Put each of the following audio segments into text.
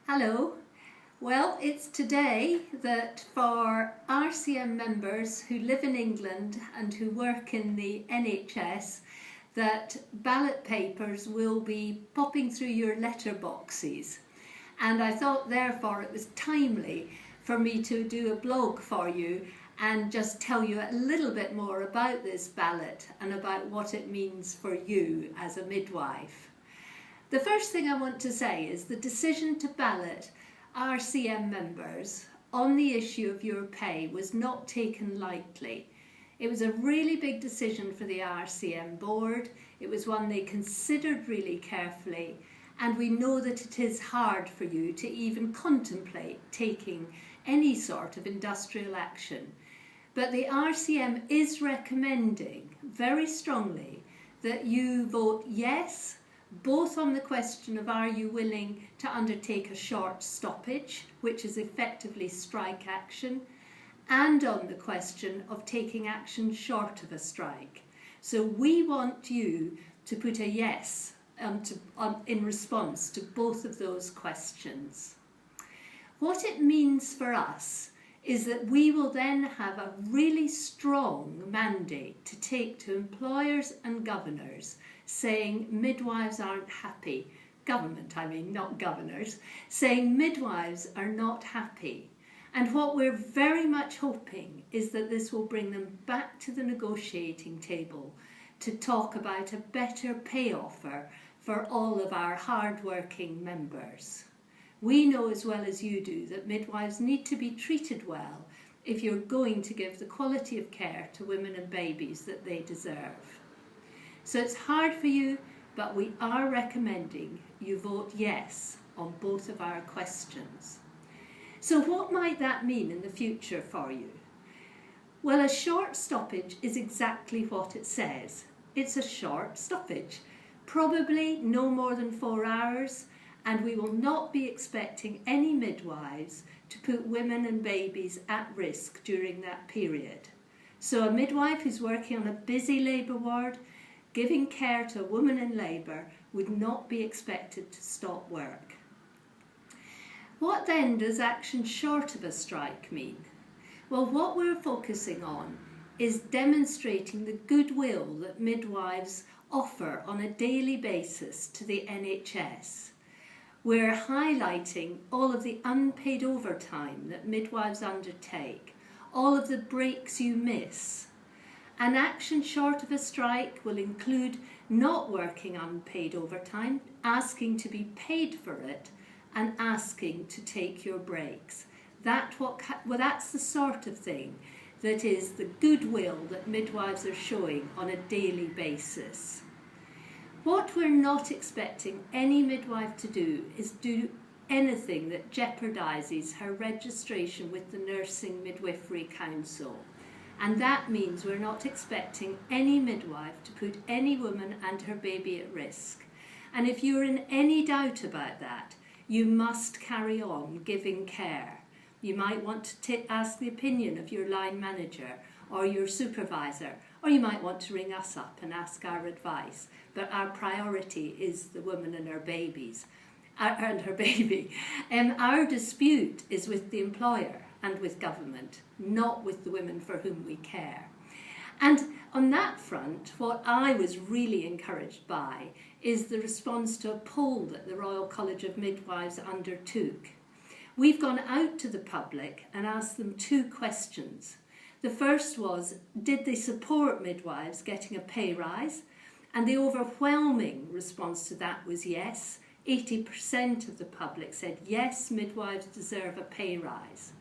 Hello. Well, it's today that for RCM members who live in England and who work in the NHS, that ballot papers will be popping through your letterboxes. And I thought therefore it was timely for me to do a blog for you and just tell you a little bit more about this ballot and about what it means for you as a midwife. The first thing I want to say is the decision to ballot RCM members on the issue of your pay was not taken lightly. It was a really big decision for the RCM board. It was one they considered really carefully, and we know that it is hard for you to even contemplate taking any sort of industrial action. But the RCM is recommending very strongly that you vote yes, both on the question of are you willing to undertake a short stoppage, which is effectively strike action, and on the question of taking action short of a strike. So we want you to put a yes in response to both of those questions. What it means for us is that we will then have a really strong mandate to take to employers and governors saying midwives aren't happy. Government, I mean, not governors, saying midwives are not happy. And what we're very much hoping is that this will bring them back to the negotiating table to talk about a better pay offer for all of our hard-working members. We know as well as you do that midwives need to be treated well if you're going to give the quality of care to women and babies that they deserve. So it's hard for you, but we are recommending you vote yes on both of our questions. So what might that mean in the future for you? Well, a short stoppage is exactly what it says. It's a short stoppage, probably no more than 4 hours, and we will not be expecting any midwives to put women and babies at risk during that period. So a midwife who's working on a busy labour ward, giving care to a woman in labour, would not be expected to stop work. What then does action short of a strike mean? Well, what we're focusing on is demonstrating the goodwill that midwives offer on a daily basis to the NHS. We're highlighting all of the unpaid overtime that midwives undertake, all of the breaks you miss. An action short of a strike will include not working unpaid overtime, asking to be paid for it, and asking to take your breaks. That's the sort of thing that is the goodwill that midwives are showing on a daily basis. What we're not expecting any midwife to do is do anything that jeopardises her registration with the Nursing Midwifery Council. And that means we're not expecting any midwife to put any woman and her baby at risk. And if you're in any doubt about that, you must carry on giving care. You might want to ask the opinion of your line manager or your supervisor, or you might want to ring us up and ask our advice. But our priority is the woman and her babies, and her baby. Our dispute is with the employer and with government, not with the women for whom we care. And on that front, what I was really encouraged by is the response to a poll that the Royal College of Midwives undertook. We've gone out to the public and asked them 2 questions. The first was, did they support midwives getting a pay rise? And the overwhelming response to that was yes. 80% of the public said yes, midwives deserve a pay rise.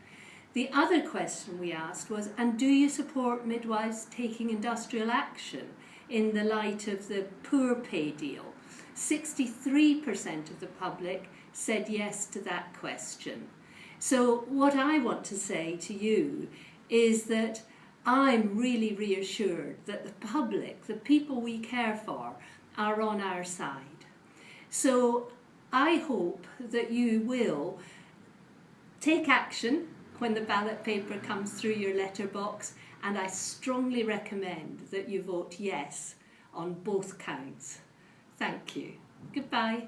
The other question we asked was, and do you support midwives taking industrial action in the light of the poor pay deal? 63% of the public said yes to that question. So what I want to say to you is that I'm really reassured that the public, the people we care for, are on our side. So I hope that you will take action when the ballot paper comes through your letterbox, and I strongly recommend that you vote yes on both counts. Thank you. Goodbye.